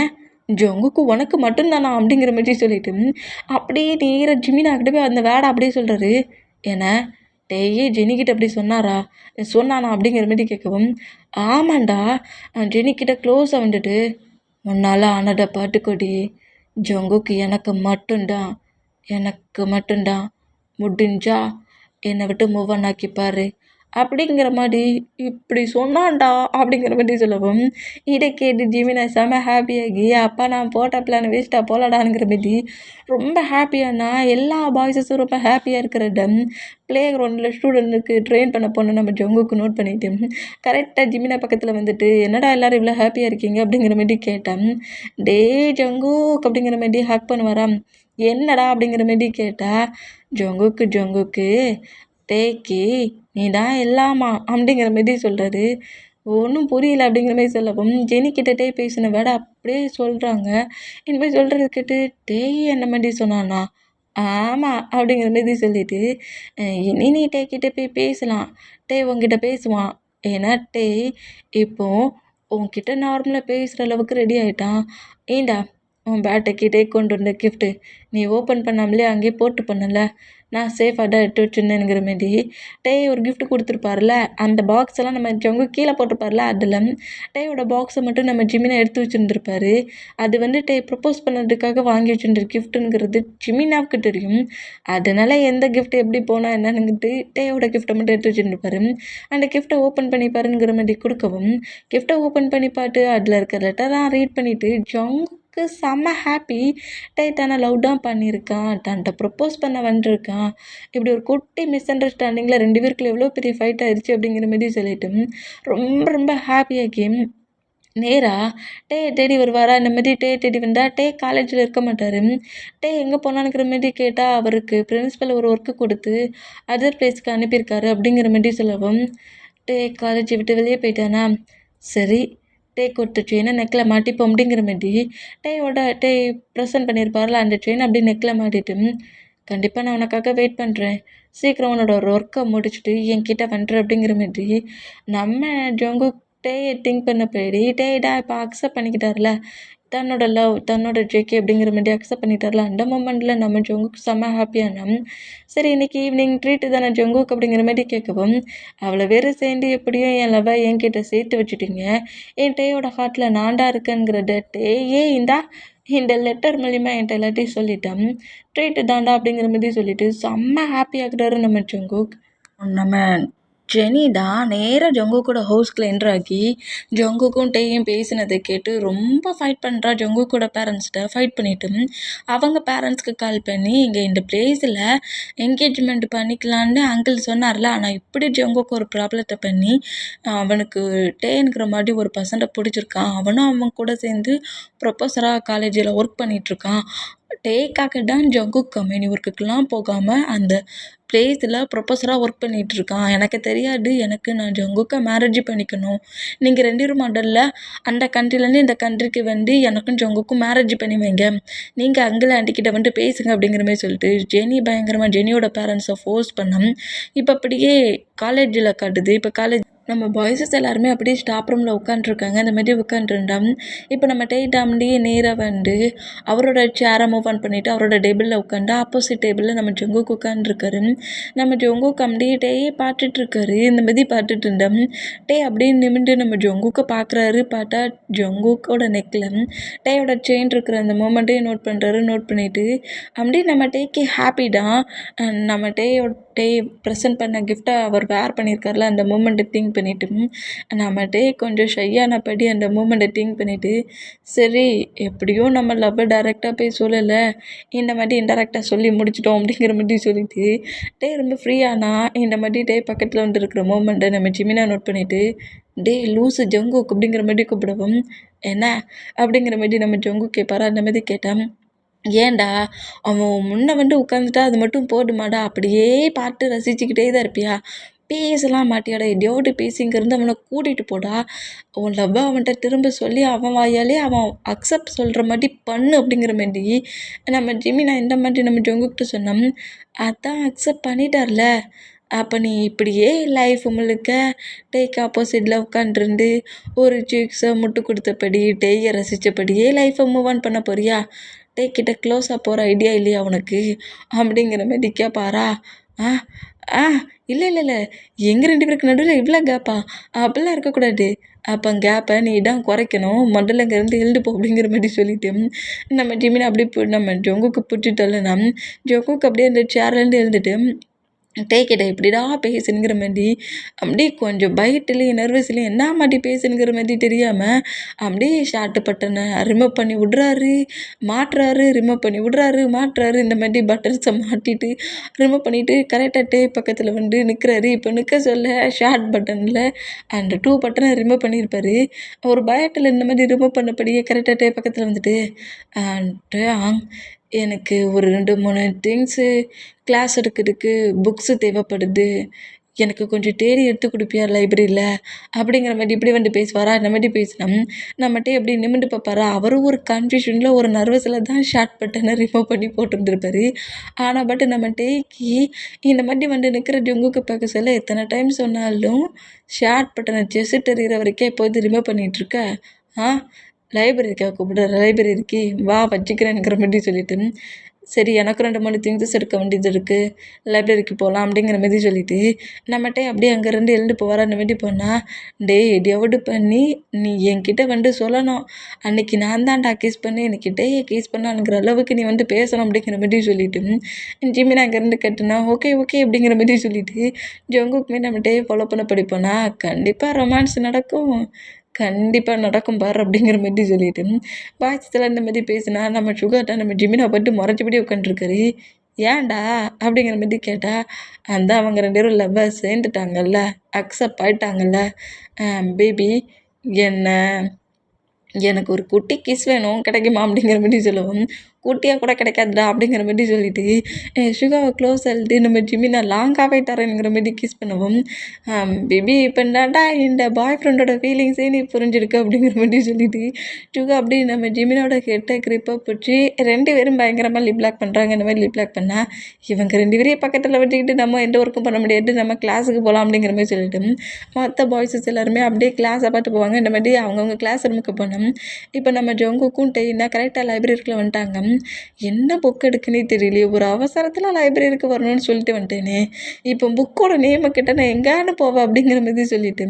A: ஜங்குக்கு உனக்கு மட்டும்தானா அப்படிங்கிற மாதிரி சொல்லிட்டு அப்படியே நேராக ஜிமினாக்கிட்ட போய் அந்த வேடை அப்படியே சொல்கிறாரு. ஏன்னா டேயே ஜெனிக்கிட்ட அப்படி சொன்னானா அப்படிங்கிற மாதிரி கேட்கவும், ஆமாண்டா ஜெனிக்கிட்ட க்ளோஸாக வந்துட்டு உன்னால் ஆனதை பாட்டுக்கொடி, ஜங்குக்கு எனக்கு மட்டும்தான் முடிஞ்சா என்னை விட்டு மூவ் ஆன் ஆக்கிப்பாரு அப்படிங்கிற மாதிரி இப்படி சொன்னான்டா அப்படிங்கிற மாதிரி சொல்லவும், இதை கேட்டு ஜிமினா செம ஹாப்பியாகி அப்பா நான் போட்ட பிளான் வேஸ்ட்டாக போலடாங்கிற மாதிரி ரொம்ப ஹாப்பியானா. எல்லா பாய்ஸஸும் ரொம்ப ஹாப்பியாக இருக்கிற ப்ளே கிரவுண்டில் ஸ்டூடெண்ட்டுக்கு ட்ரெயின் பண்ண போன நம்ம ஜங்குக்கு நோட் பண்ணிட்டு கரெக்டாக ஜிமினா பக்கத்தில் வந்துட்டு என்னடா எல்லோரும் இவ்வளோ ஹாப்பியாக இருக்கீங்க அப்படிங்கிற மாதிரி கேட்டேன். டே ஜங்குக் அப்படிங்கிற மாதிரி ஹக் பண்ணுவாராம். என்னடா அப்படிங்கிற மாதிரி கேட்டால் ஜங்குக்கு டேக்கு நீ தான் எல்லாமா அப்படிங்கிற மாதிரி சொல்கிறாரு. ஒன்றும் புரியல அப்படிங்கிற மாதிரி சொல்லவும், ஜெனிக்கிட்டே பேசின வேட அப்படியே சொல்கிறாங்க. இந்த மாதிரி சொல்கிறது கேட்டு டேய் என்ன மாதிரி சொன்னானா, ஆமாம் அப்படிங்கிற மாதிரி சொல்லிட்டு இனி நீ டேக்கிட்ட போய் பேசலாம், டே உங்ககிட்ட பேசுவான். ஏன்னா டே இப்போ உன்கிட்ட நார்மலாக பேசுகிற அளவுக்கு ரெடி ஆகிட்டான். ஏண்டா உன் பேட்டைக்கு டே கொண்டு வந்த கிஃப்ட்டு நீ ஓப்பன் பண்ணாமலே அங்கேயே போட்டு பண்ணல, நான் சேஃபாக தான் எடுத்து வச்சுருந்தேனுங்கிற மாரி டே ஒரு கிஃப்ட் கொடுத்துருப்பார்ல, அந்த பாக்ஸ் எல்லாம் நம்ம ஜங்கு கீழே போட்டிருப்பார்ல, அதில் டேயோட பாக்ஸை மட்டும் நம்ம ஜிமினா எடுத்து வச்சுருந்துருப்பாரு. அது வந்து டே ப்ரப்போஸ் பண்ணுறதுக்காக வாங்கி வச்சுருந்த கிஃப்ட்டுங்கிறது ஜிமினாவுக்கு தெரியும். அதனால் எந்த கிஃப்ட் எப்படி போனால் என்னன்னுங்கிட்டு டேயோட கிஃப்ட்டை மட்டும் எடுத்து வச்சுருந்துருப்பாரு. அந்த கிஃப்ட்டை ஓப்பன் பண்ணி பாருங்கிற மாதிரி கொடுக்கவும், கிஃப்ட்டை ஓப்பன் பண்ணி பார்த்து அதில் இருக்க லெட்டராக ரீட் பண்ணிவிட்டு ஜங்குக்கு செம்ம ஹாப்பி. டே தன்னை லவ் தான் பண்ணியிருக்கான், தன்கிட்ட ப்ரப்போஸ் பண்ண வந்துருக்கான். இப்படி ஒரு குட்டி மிஸ் அண்டர்ஸ்டாண்டிங்கில் 2 பேருக்குள்ள எவ்வளோ பெரிய ஃபைட் ஆயிடுச்சு அப்படிங்கிற மாதிரி சொல்லிட்டு ரொம்ப ரொம்ப ஹாப்பியாகி நேராக டே தேடி வருவாரா. இந்த மாதிரி டே தேடி வந்தால் டே காலேஜில் இருக்க மாட்டார். டே எங்கே போனானுங்கிற மாதிரி கேட்டால் அவருக்கு பிரின்ஸிபல் ஒரு ஒர்க்கு கொடுத்து அதர் பிளேஸ்க்கு அனுப்பியிருக்காரு அப்படிங்கிற மாதிரி சொல்லவும், டே காலேஜை விட்டு வெளியே போயிட்டானா. சரி டே கொடுத்த செயினை நெக்கில் மாட்டிப்போம் அப்படிங்கிற மாதிரி டே ப்ரெசன்ட் பண்ணியிருப்பார்ல, அந்த செயின் அப்படியே நெக்கில் மாட்டிட்டு கண்டிப்பாக நான் உனக்காக வெயிட் பண்ணுறேன், சீக்கிரம் உன்னோட ஒரு ஒர்க்கை முடிச்சுட்டு என்கிட்ட வந்துடுற அப்படிங்கிற மாதிரி நம்ம ஜங்கு டேயை திங்க் பண்ண போயிடி டேடா இப்போ அக்செப்ட் பண்ணிக்கிட்டார்ல தன்னோட லவ், தன்னோட ஜேகே அப்படிங்கிற மாதிரி அக்செப்ட் பண்ணிட்டார்ல. அந்த மூமெண்ட்டில் நம்ம ஜங்குக்கு செம்ம ஹாப்பியான சரி இன்றைக்கி ஈவினிங் ட்ரீட்டு தானே ஜங்குக்கு அப்படிங்கிற மாதிரி கேட்கவும், அவளை வேறு சேர்ந்து எப்படியும் என் லவ்வை என்கிட்ட சேர்த்து வச்சுட்டீங்க, என் டேயோட ஹார்ட்டில் நான்டா இருக்கேங்கிறத டேயே இந்த லெட்டர் மூலிமா என்கிட்ட எல்லாத்தையும் சொல்லிட்டேன், ட்ரீட்டு தாண்டா அப்படிங்கிற மாதிரி சொல்லிவிட்டு செம்ம ஹாப்பியாகிறாரு நம்ம ஜங்குக். நம்ம ஜெனி தான் நேராக ஜங்குக்கோட ஹவுஸ்குள்ளே என்ட்ரு ஆகி ஜங்குக்கும் டேயும் பேசினதை கேட்டு ரொம்ப ஃபைட் பண்ணுறா. ஜங்குக்கோட பேரண்ட்ஸ்கிட்ட ஃபைட் பண்ணிவிட்டு அவங்க பேரண்ட்ஸ்க்கு கால் பண்ணி இங்கே இந்த பிளேஸில் என்கேஜ்மெண்ட் பண்ணிக்கலான்னு அங்கிள் சொன்னார்ல, ஆனால் இப்படி ஜங்குக்கு ஒரு ப்ராப்ளத்தை பண்ணி அவனுக்கு டேங்கிற மாதிரி ஒரு பர்சன்ட்டை பிடிச்சிருக்கான், அவனும் அவன் கூட சேர்ந்து ப்ரொஃபஸராக காலேஜில் ஒர்க் பண்ணிகிட்ருக்கான். டேக்காக தான் ஜங்குக் கம்பெனி ஒர்க்குக்கெலாம் போகாமல் அந்த பிளேஸில் ப்ரொஃபஸராக ஒர்க் பண்ணிகிட்ருக்கான். எனக்கு தெரியாது, நான் ஜங்குக்கை மேரேஜ் பண்ணிக்கணும், நீங்கள் 2 பேரும் மாடலில் அந்த கண்ட்ரிலேருந்து இந்த கண்ட்ரிக்கு வந்து எனக்கும் ஜங்குக்கும் மேரேஜ் பண்ணி வைங்க, நீங்கள் அங்கிள் ஆண்டிக்கிட்ட வந்துட்டு பேசுங்க அப்படிங்கிற மாதிரி சொல்லிட்டு ஜெனி பயங்கரமாக ஜெனியோட பேரண்ட்ஸை ஃபோர்ஸ் பண்ண இப்போ அப்படியே காலேஜில் காட்டுது. இப்போ காலேஜ் நம்ம பாய்ஸஸ் எல்லாருமே அப்படியே ஸ்டாப் ரூமில் உட்காண்ட்ருக்காங்க. இந்த மாதிரி உட்காண்ட்ருந்தோம். இப்போ நம்ம டேட்டாம்டியே நேராக வந்து அவரோட சேரை மூவ் ஆன் பண்ணிவிட்டு அவரோட டேபிளில் உட்காந்து ஆப்போசிட் டேபிளில் நம்ம ஜங்குக்கு உட்காந்துருக்காரு. நம்ம ஜங்குக்கு அப்படியே டேயே பார்த்துட்ருக்காரு. இந்த மாதிரி பார்த்துட்டு இருந்தோம். டே அப்படியே நிமிண்டு நம்ம ஜங்குக்கை பார்க்குறாரு. பார்த்தா ஜங்குக்கோட நெக்கில் டேயோட செயின் இருக்கிற அந்த மூமெண்ட்டையும் நோட் பண்ணுறாரு. நோட் பண்ணிவிட்டு அப்படியே நம்ம டேக்கு ஹாப்பி தான். நம்ம டே ப்ரெசென்ட் பண்ண கிஃப்ட்டை அவர் வேர் பண்ணியிருக்கார்ல அந்த மூமெண்ட்டை திங்க் பண்ணிவிட்டு நம்ம டே கொஞ்சம் ஷையானபடி அந்த மூமெண்ட்டை திங்க் பண்ணிவிட்டு சரி எப்படியோ நம்ம லவ்வை டைரெக்டாக போய் சொல்லலை, இந்த மாதிரி இன்டெரக்டாக சொல்லி முடிச்சிட்டோம் அப்படிங்கிற மாதிரி சொல்லிட்டு டே ரொம்ப ஃப்ரீயானா இந்த மாதிரி டே பக்கத்தில் வந்து இருக்கிற மூமெண்ட்டை நம்ம ஜிமினா நோட் பண்ணிவிட்டு டே லூஸு ஜங்குக் அப்படிங்கிற மாதிரி கூப்பிடுவோம். என்ன அப்படிங்கிற மாதிரி நம்ம ஜங்குக் கேட்பாரா, அந்த மாதிரி கேட்டேன். ஏன்டா அவன் முன்ன வந்து உட்காந்துட்டா அது மட்டும் போதுமாடா, அப்படியே பாட்டு ரசிச்சுக்கிட்டே தான் இருப்பியா, பேசலாம் மாட்டியாடா, எதையோடு பேசிங்கிறது அவனை கூட்டிகிட்டு போடா, உன் லவ்வை அவன்கிட்ட திரும்ப சொல்லி அவன் வாயாலே அவன் அக்செப்ட் சொல்கிற மாதிரி பண்ணு அப்படிங்கிற மாதிரி நம்ம ஜிமினா இந்த மாதிரி நம்ம ஜங்குக்கிட்ட சொன்னோம். அதான் அக்செப்ட் பண்ணிட்டார்ல, அப்போ நீ இப்படியே லைஃப் முழுக்க டேக்கு ஆப்போசிட்டில் உட்காண்ட்ருந்து ஒரு சிக்ஸை முட்டு கொடுத்தபடி டேயை ரசித்தபடியே லைஃப்பை மூவ் ஆன் பண்ண போறியா, டே கிட்ட க்ளோஸாக போகிற ஐடியா இல்லையா உனக்கு அப்படிங்கிற மாதிரி கேட்பாரா. ஆ ஆ இல்லை இல்லை இல்லை, எங்கள் 2 பேருக்கு நடுவில் இவ்வளோ கேப்பா, அப்படிலாம் இருக்கக்கூடாது, அப்போ கேப்பை நீ தான் குறைக்கணும், முதல்ல இங்கேருந்து எழுந்து போ அப்படிங்கிற மாதிரி சொல்லிட்டு நம்ம ஜிமினை அப்படியே நம்ம ஜொங்குக்கு பிடிச்சிட்டோம்னா ஜொங்குக்கு அப்படியே அந்த சேர்லேருந்து எழுந்துட்டு டேக்கிட்ட எப்படிடா பேசுனுங்கிற மாதிரி அப்படியே கொஞ்சம் பயத்துலேயும் நர்வஸ்லேயும் என்ன மாட்டி பேசுனுங்கிற மாதிரி தெரியாமல் அப்படியே ஷார்ட்டு பட்டனை ரிமூவ் பண்ணி விட்றாரு, மாட்டுறாரு, ரிமூவ் பண்ணி விட்றாரு, மாட்டுறாரு, இந்த மாதிரி பட்டன்ஸை மாட்டிட்டு ரிமூவ் பண்ணிவிட்டு கரெக்டாக டே பக்கத்தில் வந்து நிற்கிறாரு. இப்போ நிற்க சொல்ல ஷார்ட் பட்டனில் அந்த 2 பட்டனை ரிமூவ் பண்ணியிருப்பார். ஒரு பயத்தில் இந்த மாதிரி ரிமூவ் பண்ணபடியே கரெக்டாக டே பக்கத்தில் வந்துட்டு எனக்கு ஒரு 2-3 திங்ஸு கிளாஸ் எடுக்கிறதுக்கு புக்ஸு தேவைப்படுது, எனக்கு கொஞ்சம் தேடி எடுத்து கொடுப்பியா லைப்ரரியில் அப்படிங்கிற மாதிரி இப்படி வந்து பேசுவாரா. இந்த மாதிரி பேசினா நம்மகிட்ட எப்படி நிமிண்டு பார்ப்பாரா. அவரும் ஒரு கன்ஃபியூஷனில் ஒரு நர்வஸில் தான் ஷார்ட் பட்டனை ரிமூவ் பண்ணி போட்டுருந்துருப்பாரு. ஆனால் பட் நம்ம டேக்கி இந்த மாதிரி வந்து நிற்கிற ஜொங்குக்கு பார்க்க சொல்ல எத்தனை டைம் சொன்னாலும் ஷார்ட் பட்டனை செஸ்ஸு தெரிகிற வரைக்கும் எப்போது ரிமூவ் பண்ணிகிட்ருக்க, லைப்ரரிக்கா கூப்பிடுற, லைப்ரரிக்கு வா வச்சுக்கிறேங்கிற மாதிரி சொல்லிட்டு சரி எனக்கும் 2-3 திங்ஸஸ் எடுக்க வேண்டியது இருக்குது, லைப்ரரிக்கு போகலாம் அப்படிங்கிற மாதிரி சொல்லிவிட்டு நம்மகிட்ட அப்படியே அங்கேருந்து எழுந்து போவார். அந்த மாதிரி போனால் டே எதையாவது பண்ணி நீ என்கிட்ட வந்து சொல்லணும், அன்றைக்கி நான் தான்டா கேஸ் பண்ணி இன்னைக்கு டேயை கேஸ் பண்ணானுங்கிற அளவுக்கு நீ வந்து பேசணும் அப்படிங்கிற மாதிரி சொல்லிவிட்டு ஜிமின் அங்கேருந்து கட்டுனா ஓகே ஓகே அப்படிங்கிற மாதிரி சொல்லிவிட்டு ஜங்குக்குமே நம்ம டேயை ஃபாலோ பண்ண படிப்போனா கண்டிப்பாக ரொமான்ஸ் நடக்கும், கண்டிப்பாக நடக்கும் பாரு அப்படிங்கிற மாதிரி சொல்லிட்டு பாய்ச்சத்தில் இந்த மாதிரி பேசினா நம்ம சுகர்ட்டா நம்ம ஜிமினை பட்டு முறைச்சிப்படி உட்காந்துருக்காரு. ஏன்டா அப்படிங்கிற மாதிரி கேட்டால் அந்த அவங்க 2 பேரும் லவ்வை சேர்ந்துட்டாங்கல்ல, அக்செப்ட் ஆகிட்டாங்கல்ல பேபி, எனக்கு ஒரு குட்டி கிஸ் வேணும் கிடைக்குமா அப்படிங்கிற மாதிரி சொல்லுவோம். குட்டியாக கூட கிடைக்காதுடா அப்படிங்கிற மாதிரி சொல்லிட்டு சுகாவை க்ளோஸ் ஆகிட்டு நம்ம ஜிமினா லாங்காகவே தரேங்கிற மாதிரி கிஸ் பண்ணுவோம். பேபி இப்போ தான்டா இந்த பாய் ஃப்ரெண்டோட ஃபீலிங்ஸே நீ புரிஞ்சிருக்கு அப்படிங்கிற மாதிரி சொல்லிட்டு சுகா அப்படி நம்ம ஜிமினோட ஹெட்டை கிரிப்பாக பிடிச்சி 2 பேரும் பயங்கரமாக லிப் லாக் பண்ணுறாங்க. இந்த மாதிரி லிப் லாக் பண்ணால் இவங்க 2 பேரையும் பக்கத்தில் வச்சுக்கிட்டு நம்ம எந்த ஒர்க்கும் பண்ண முடியாது, நம்ம கிளாஸுக்கு போகலாம் அப்படிங்கிற மாதிரி சொல்லிட்டு மற்ற பாய்ஸஸ் எல்லாருமே அப்படியே கிளாஸை பார்த்து போவாங்க. இந்த மாதிரி அவங்கவுங்க கிளாஸ் ரூமுக்கு போனோம். இப்போ நம்ம ஜங்குக்கும் டெய்னா கரெக்டாக லைப்ரரிக்குள்ளே வந்துட்டாங்க. என்ன புக் எடுக்குன்னே தெரியலையே, ஒரு அவசரத்தில் லைப்ரரிக்கு வரணும்னு சொல்லிட்டு வந்துட்டேனே, இப்போ புக்கோட நேமை கிட்ட நான் எங்கேன்னு போவேன் அப்படிங்கிற மாதிரி சொல்லிட்டு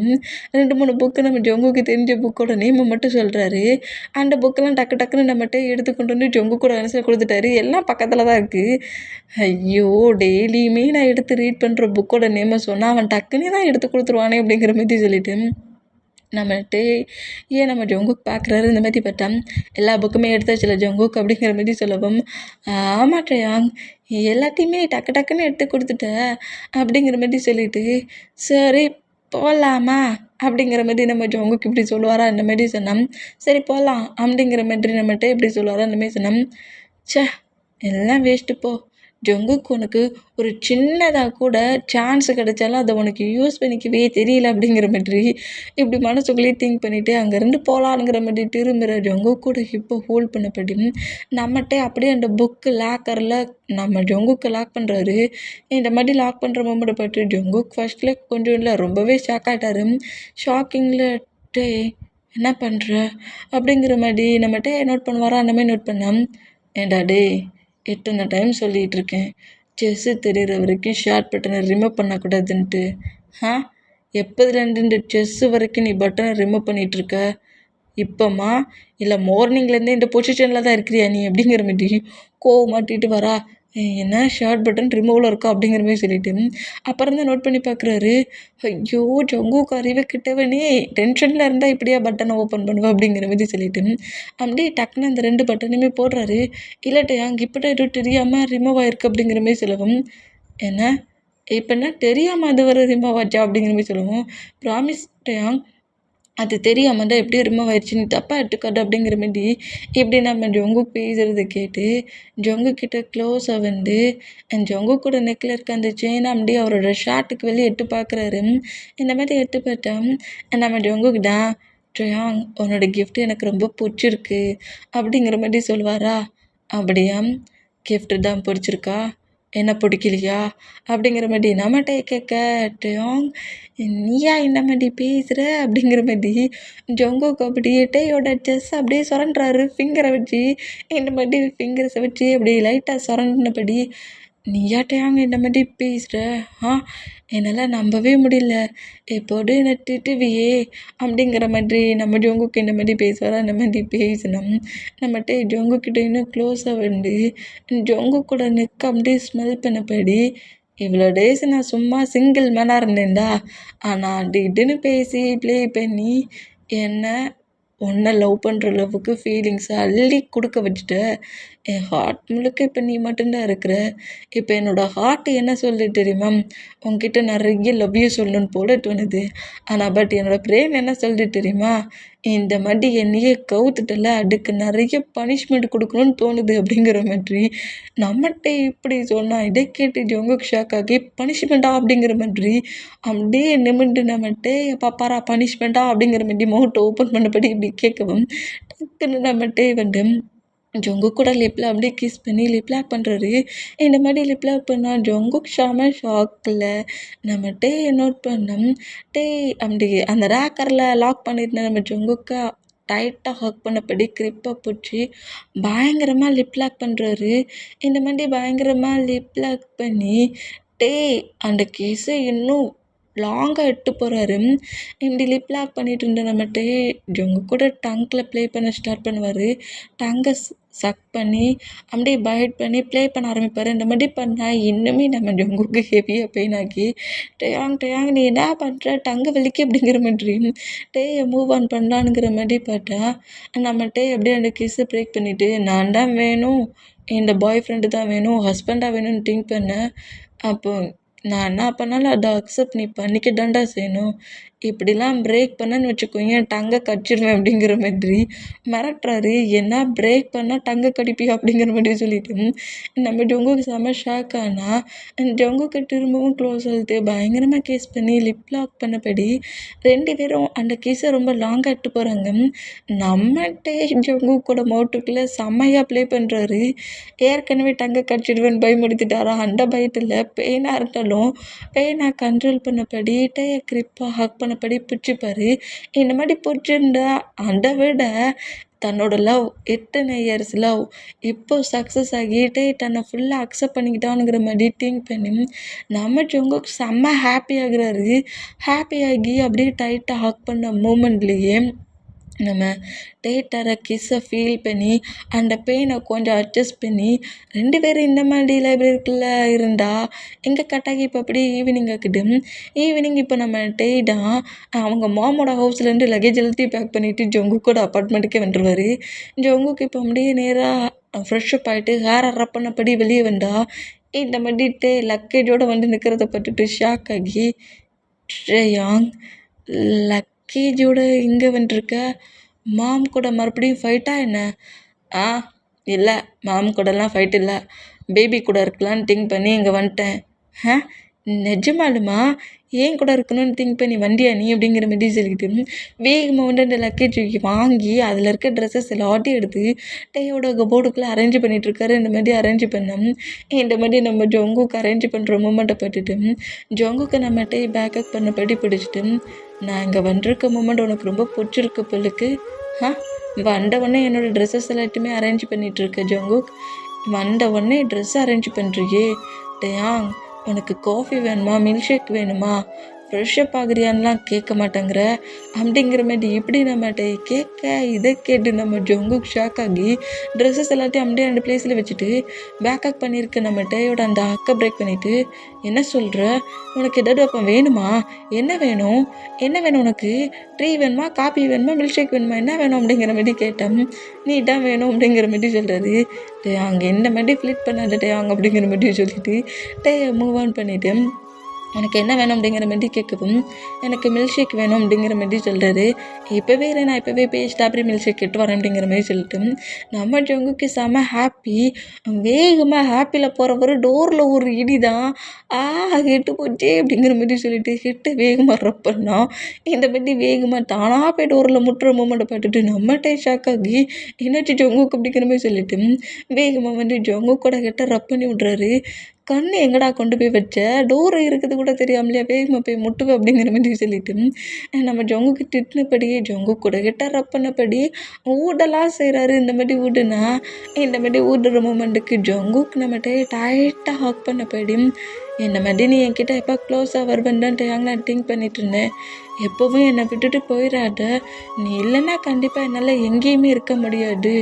A: 2-3 புக்கு நம்ம ஜங்குக்கு தெரிஞ்ச புக்கோட நேமை மட்டும் சொல்கிறாரு. அந்த புக்கெல்லாம் டக்கு டக்குன்னு நம்மகிட்ட எடுத்து கொண்டு வந்து ஜங்கு கூட ஆன்சர் கொடுத்துட்டாரு. எல்லாம் பக்கத்தில் தான் இருக்குது. ஐயோ டெய்லியுமே நான் எடுத்து ரீட் பண்ணுற புக்கோட நேமை சொன்னால் அவன் டக்குன்னே தான் எடுத்து கொடுத்துருவானே அப்படிங்கிற மாதிரி சொல்லிட்டு நம்மகிட்ட ஏன் நம்ம ஜங்குக் பார்க்குறாரு. இந்த மாதிரி பார்த்தா எல்லா புக்குமே எடுத்தாச்சுல ஜங்குக் அப்படிங்கிற மாதிரி சொல்லவும் ஆமாம் ட்ரயாங் எல்லாத்தையுமே டக்கு டக்குன்னு எடுத்து கொடுத்துட்ட அப்படிங்கிற மாதிரி சொல்லிட்டு சரி போகலாமா அப்படிங்கிற மாதிரி நம்ம ஜங்குக் இப்படி சொல்லுவாரா. அந்த மாதிரி சொன்னோம். சரி போகலாம் அப்படிங்கிற மாதிரி நம்மகிட்ட இப்படி சொல்லுவாரா. அந்த மாதிரி சொன்னோம். ச்சே எல்லாம் வேஸ்ட்டு போ, ஜங்குக் உனக்கு ஒரு சின்னதாக கூட சான்ஸ் கிடைச்சாலும் அதை உனக்கு யூஸ் பண்ணிக்கவே தெரியல அப்படிங்கிற மாதிரி இப்படி மனசுக்குள்ளேயே திங்க் பண்ணிவிட்டு அங்கேருந்து போகலான்ங்கிற மாதிரி திரும்புகிற ஜங்குக் கூட இப்போ ஹோல்ட் பண்ணப்படி நம்மகிட்ட அப்படியே அந்த புக்கு லாக்கரில் நம்ம ஜங்குக்கு லாக் பண்ணுறாரு. இந்த மாதிரி லாக் பண்ணுற மூமெண்ட்டை பார்த்து ஜங்குக் ஃபர்ஸ்ட்டில் கொஞ்சம் இல்லை ரொம்பவே ஷாக் ஆகிட்டாரு. ஷாக்கிங்கில் டே என்ன பண்ணுற அப்படிங்கிற மாதிரி நம்மகிட்ட நோட் பண்ணுவாரா. அந்த மாதிரி நோட் பண்ணால் ஏண்டா டே எத்தனை டைம் சொல்லிகிட்டு இருக்கேன் செஸ்ஸு தெரிகிற வரைக்கும் ஷார்ட் பட்டனை ரிமூவ் பண்ணக்கூடாதுன்ட்டு, எப்போதுலேருந்து இந்த செஸ்ஸு வரைக்கும் நீ பட்டனை ரிமூவ் பண்ணிகிட்ருக்க, இப்போம்மா இல்லை மார்னிங்லேருந்தே இந்த பொசிஷனில் தான் இருக்கிறியா நீ அப்படிங்கிற மாதிரி மாட்டிட்டு வரா. என்ன ஷர்ட் பட்டன் ரிமூவில் இருக்கா அப்படிங்கிற மாதிரி சொல்லிட்டு அப்புறம் தான் நோட் பண்ணி பார்க்குறாரு. ஐயோ ஜங்குக்கு அறிவு கிட்டவனே, டென்ஷனில் இருந்தால் இப்படியா பட்டனை ஓப்பன் பண்ணுவேன் அப்படிங்கிற மாதிரி சொல்லிட்டு அப்படியே டக்குன்னு அந்த 2 பட்டனையுமே போடுறாரு. இல்லாட்டி அங்கே இப்படி எதுவும் தெரியாமல் ரிமூவ் ஆயிருக்கு அப்படிங்கிற மாதிரி சொல்லவும், என்ன இப்போ என்ன தெரியாமல் அது வர ரிமூவ் ஆச்சா அப்படிங்கிற மாதிரி சொல்லவும், ப்ராமிஸ் டயாங் அது தெரியாமல் தான் எப்படியும் ரிமூவ் ஆயிடுச்சு, நீ தப்பாக எடுத்துக்காது அப்படிங்கிற மாதிரி இப்படி நம்ம ஜங்குக் பேசுகிறத கேட்டு ஜங்குக் கிட்ட க்ளோஸாக வந்து ஜங்குக் கூட நெக்கில் இருக்க அந்த செயினை அப்படியே அவரோட ஷார்ட்டுக்கு வெளியே எட்டு பார்க்குறாரு. இந்த மாதிரி எட்டு பார்த்தா நம்ம ஜங்குக் தான் ட்ரயாங் உன்னோட gift எனக்கு ரொம்ப பிடிச்சிருக்கு அப்படிங்கிற மாதிரி சொல்லுவாரா. அப்படியா, gift தான் பிடிச்சிருக்கா, என்ன பிடிக்கலையா அப்படிங்கிற மாதிரி நம்மகிட்ட கேட்க ட்ரயாங் நீயா இந்த மாதிரி பேசுகிற அப்படிங்கிற மாதிரி ஜங்குக் அப்படியே டேயோட செஸ் அப்படியே சுரண்டுறாரு ஃபிங்கரை வச்சு. இந்த மாதிரி ஃபிங்கர்ஸை வச்சு அப்படியே லைட்டாக சுரண்டினபடி நீயா டேயாங்க இந்த மாதிரி பேசுகிற, ஆ என்னால் நம்பவே முடியல, எப்போது என்னை திட்டுவியே அப்படிங்கிற மாதிரி நம்ம ஜங்குக் இந்த மாதிரி பேசுவாரா. அந்த மாதிரி பேசினோம் நம்மகிட்ட ஜங்குக்கிட்ட இன்னும் க்ளோஸாக வந்து ஜங்குக் கூட நெக் அப்படியே ஸ்மெல் பண்ணபடி இவ்வளோ டேஸ் நான் சும்மா சிங்கிள் மேனாக இருந்தேன்டா, ஆனால் திடீர்னு பேசி ப்ளே பண்ணி என்னை உன்னை லவ் பண்ணுற லவ்வுக்கு ஃபீலிங்ஸை அள்ளி கொடுக்க வச்சுட்ட. என் ஹார்ட் முழுக்க இப்போ நீ மட்டும்தான் இருக்கிற. இப்போ என்னோடய ஹார்ட் என்ன சொல்லுது தெரியுமா, உன்கிட்ட நிறைய லவ் யூ சொல்லணும்னு போல தோணுது. ஆனால் பட் என்னோடய பிரெயின் என்ன சொல்லுது தெரியுமா, இந்த மாதிரி என்னையே கவுத்துட்டல, அதுக்கு நிறைய பனிஷ்மெண்ட் கொடுக்கணும்னு தோணுது அப்படிங்கிற மாதிரி நம்மகிட்ட இப்படி சொன்னால் இதை கேட்டு ஜங்குக் ஷாக் ஆகி பனிஷ்மெண்ட்டா அப்படிங்கிற மாதிரி அப்படியே நிமிண்டு நம்மகிட்ட பாப்பாரா பனிஷ்மெண்ட்டா அப்படிங்கிற மாதிரி முகத்தை ஓப்பன் பண்ணபடி இப்படி கேட்கவும் டக்குன்னு நம்மகிட்ட வந்து ஜங்குக் கூட லிப்பில் அப்படியே கிஸ் பண்ணி லிப் லாக் பண்ணுறாரு. இந்த மாதிரி லிப் லாக் பண்ணால் ஜங்குக் செம ஷாக்கில் நம்ம நோட் பண்ணோம். அப்படி அந்த ரேக்கரில் லாக் பண்ணியிருந்த நம்ம ஜங்குக்கை டைட்டாக ஹக் பண்ணபடி கிரிப்பாக பிடிச்சி பயங்கரமாக லிப் லாக் பண்ணுறாரு. இந்த மாதிரி பயங்கரமாக லிப் லாக் பண்ணி அந்த கேஸை இன்னும் லாங்காக எட்டு போகிறாரு. இப்படி லிப் லாக் பண்ணிட்டு இருந்த நம்மகிட்ட ஜங்குக் கூட டங்கில் ப்ளே பண்ண ஸ்டார்ட் பண்ணுவார். டங்கை சக் பண்ணி அப்படியே பைட் பண்ணி ப்ளே பண்ண ஆரம்பிப்பார். இந்த மாதிரி பண்ணால் இன்னுமே நம்ம ஜங்குக்கு ஹெவியாக பெயின் ஆகி டயாங் நீ என்ன பண்ணுற, டங்கு வலிக்கு அப்படிங்கிற மாதிரி டேயை மூவ் ஆன் பண்ணலான்ங்கிற மாதிரி பார்த்தா நம்ம அப்படியே அந்த கிஸ்ஸை ப்ரேக் பண்ணிவிட்டு நான் தான் வேணும், இந்த பாய் ஃப்ரெண்டு தான் வேணும், ஹஸ்பண்டாக வேணும்னு திங்க் பண்ணேன். அப்போ நான் என்ன பண்ணாலும் அதை அக்செப்ட் நீ பண்ணிக்க தான்டா செய்யணும். இப்படிலாம் பிரேக் பண்ணேன்னு வச்சுக்கோங்க டங்கை கடிச்சிடுவேன் அப்படிங்கிற மாதிரி மிரட்டுறாரு. என்ன பிரேக் பண்ணால் டங்கை கடிப்பியா அப்படிங்கிற மாதிரி சொல்லிட்டு நம்ம ஜங்குக்கு செம்ம ஷாக் ஆனால் ஜங்குக்கு திரும்பவும் க்ளோஸ் ஆகுது. பயங்கரமாக கேஸ் பண்ணி லிப் லாக் பண்ணபடி 2 பேரும் அந்த கேஸை ரொம்ப லாங்காக எட்டு போகிறாங்க. நம்மகிட்டே ஜங்குக் கூட மோட்டுக்குள்ளே செம்மையாக ப்ளே பண்ணுறாரு. ஏற்கனவே டங்கை கடிச்சிடுவேன்னு பயமுடுத்திட்டாரா, அந்த பயத்தில் பெயினாக இருந்தாலும் பெயினை கண்ட்ரோல் பண்ணபடி கிரிப்பாக ஹக் பண்ணபடி பிடிச்சிப்பாரு. இந்த மாதிரி பிடிச்சிருந்தா அதை விட தன்னோட லவ் எத்தனை இயர்ஸ் லவ் இப்போ சக்ஸஸ் ஆகிட்டே தன்னை ஃபுல்லாக அக்செப்ட் பண்ணிக்கிட்டானுங்கிற மாதிரி திங்க் பண்ணி நம்ம ஜங்குக் செம்ம ஹாப்பி ஆகுறாரு. ஹாப்பி ஆகி அப்படியே டைட்டாக ஹக் பண்ண மூமெண்ட்லேயே நம்ம தர கிஸ்ஸை ஃபீல் பண்ணி அந்த பெயினை கொஞ்சம் அட்ஜஸ்ட் பண்ணி 2 பேரும் இந்த மாதிரி லைப்ரரிக்குள்ளே இருந்தால் எங்கே கட்டாகி இப்போ அப்படியே ஈவினிங் ஆக்குது. ஈவினிங் இப்போ நம்ம தான் அவங்க மாமோட ஹவுஸ்லேருந்து லக்கேஜ் எல்லாத்தையும் பேக் பண்ணிவிட்டு ஜங்குக்கோட அப்பார்ட்மெண்ட்டுக்கே வந்துடுவார். ஜங்குக்கு இப்போ அப்படியே நேராக ஃப்ரெஷ்அப் ஆகிட்டு ஹேர் அரப் பண்ணபடி வெளியே வந்தால் இந்த மாதிரி லக்கேஜோடு வந்து நிற்கிறத பார்த்துட்டு ஷாக் ஆகி ட்ரயாங் லக்கேஜோட இங்கே வந்துருக்க, மாம் கூட மறுபடியும் ஃபைட்டா என்ன? ஆ இல்லை, மாம் கூடலாம் ஃபைட் இல்லை, பேபி கூட இருக்கலான்னு திங்க் பண்ணி இங்கே வந்துட்டேன். நிஜமாலுமா ஏன் கூட இருக்கணும்னு திங்க் பண்ணி வண்டியா நீ அப்படிங்கிற மாதிரி சொல்லிக்கிட்டு வேகமாக வந்து அந்த லக்கேஜ் வாங்கி அதில் இருக்க ட்ரெஸ்ஸஸ் எல்லாத்தையும் எடுத்து டேயோட கபோர்டுக்குள்ளே அரேஞ்ச் பண்ணிகிட்ருக்காரு. இந்த மாதிரி அரேஞ்ச் பண்ணோம். இந்த மாதிரி நம்ம ஜங்குக்கு அரேஞ்ச் பண்ணுற மூமெண்ட்டை பார்த்துட்டு ஜங்குக்கு நம்ம பேக்கப் பண்ணபடி பிடிச்சிட்டு நான் இங்கே வந்திருக்க மூமெண்ட் உனக்கு ரொம்ப பிடிச்சிருக்கு பிள்ளைக்கு, வந்த உடனே என்னோடய ட்ரெஸ்ஸஸ் எல்லாத்தையுமே அரேஞ்ச் பண்ணிகிட்ருக்க ஜங்குக், வந்த உடனே ட்ரெஸ் அரேஞ்ச் பண்ணுறியே டயாங், உனக்கு காஃபி வேணுமா மில்க் ஷேக் வேணுமா ஃப்ரெஷ்ஷப் ஆகுறியான்லாம் கேட்க மாட்டேங்கிற அப்படிங்கிற மாதிரி இப்படி நம்மகிட்ட கேட்க இதை கேட்டு நம்ம ஜங்குக் ஷாக் ஆகி ட்ரெஸ்ஸஸ் எல்லாத்தையும் அப்படியே அந்த பிளேஸில் வச்சுட்டு பேக்கப் பண்ணியிருக்க நம்ம டேயோட அந்த ஹக்கை பிரேக் பண்ணிவிட்டு என்ன சொல்கிற, உனக்கு ஏதாவது அப்போ வேணுமா, என்ன வேணும், என்ன வேணும் உனக்கு, டீ வேணுமா, காபி வேணுமா, மில்க் ஷேக் வேணுமா, என்ன வேணும் அப்படிங்கிற மாதிரி கேட்டேன். நீ தான் வேணும் அப்படிங்கிற மாதிரி சொல்கிறாரு. டே அங்கே என்ன மாதிரி ஃப்ளிட் பண்ணாத டே அங்கே அப்படிங்கிற மாதிரி சொல்லிட்டு டே மூவ் ஆன் பண்ணிவிட்டு உனக்கு என்ன வேணும் அப்படிங்கிற மாதிரி கேட்கவும் எனக்கு மில்க் ஷேக் வேணும் அப்படிங்கிற மாதிரி சொல்கிறாரு. இப்போவே நான் இப்போவே போய் ஸ்ட்ராபெரி மில்க் ஷேக் கேட்டு வரேன் அப்படிங்கிற மாதிரி சொல்லிட்டு நம்ம ஜங்குக்கு செம ஹாப்பி. வேகமாக ஹாப்பியில் போகிறவரு டோரில் ஒரு இடி தான் கெட்டு போச்சே அப்படிங்கிற மாதிரி சொல்லிட்டு ஹெட்டு வேகமாக ரப் பண்ணோம். இந்த மாதிரி வேகமாக தானாக போய் டோரில் முட்டுற மூமெண்ட்டை பார்த்துட்டு நம்மகிட்டே ஷாக் ஆகி என்னாச்சு ஜங்குக்கு அப்படிங்கிற மாதிரி சொல்லிட்டு வேகமாக வந்து ஜங்குக்கோட ஹெட்டை ரப் பண்ணி விட்றாரு. கண்ணு எங்கடா கொண்டு போய் வச்ச, டோர் இருக்குது கூட தெரியாமலையா வேகமாக போய் முட்டுவேன் அப்படிங்கிற மாதிரி சொல்லிட்டு நம்ம ஜங்குக்கு திட்டினபடியே ஜங்கு கூட கிட்ட ரப் பண்ணபடி ஊடலாம் செய்கிறாரு. இந்த மாதிரி ஊடுனா இந்த மாதிரி ஊடுற மூமெண்ட்டுக்கு ஜங்குக்கு நம்மகிட்ட டைட்டாக ஹக் பண்ணபடி என்னை மாதிரி நீ என்கிட்ட எப்போ க்ளோஸாக வருவேன்டான்ட்டு நான் திங்க் பண்ணிட்டு இருந்தேன். எப்போவும் என்னை விட்டுட்டு போயிடாத, நீ இல்லைன்னா கண்டிப்பாக என்னால் எங்கேயுமே இருக்க முடியாது.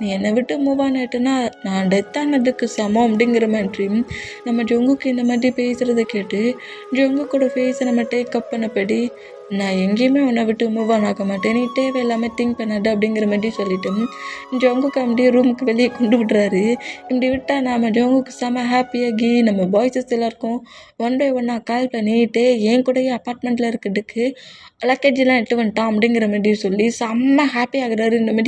A: நீ என்னை விட்டு மூவ் ஆன் ஆகிட்டேன்னா நான் டெத் ஆனதுக்கு சமம் அப்படிங்கிற மாதிரி நம்ம ஜங்குக்கு இந்த மாதிரி பேசுகிறத கேட்டு ஜங்குக்கோட ஃபேஸை நம்ம டேக்கப் பண்ணபடி நான் எங்கேயுமே உன்னை விட்டு மூவ் ஆன் ஆக மாட்டேன், நீ தேவையில்லாமல் திங்க் பண்ணாத அப்படிங்கிற மாதிரி சொல்லிட்டு ஜங்குக்கு அப்படியே ரூமுக்கு வெளியே கொண்டு விடுறாரு. இப்படி விட்டால் நம்ம ஜங்குக்கு செம ஹாப்பியாகி நம்ம பாய்ஸஸ் எல்லாருக்கும் ஒன் பை ஒன்னாக கால் பண்ணிட்டு என் கூடயே அப்பார்ட்மெண்ட்டில் இருக்கிறதுக்கு லக்கேஜெலாம் எடுத்து வந்துட்டான் அப்படிங்கிற மாதிரி சொல்லி செம்ம ஹாப்பி ஆகுறாரு. இந்த மாதிரி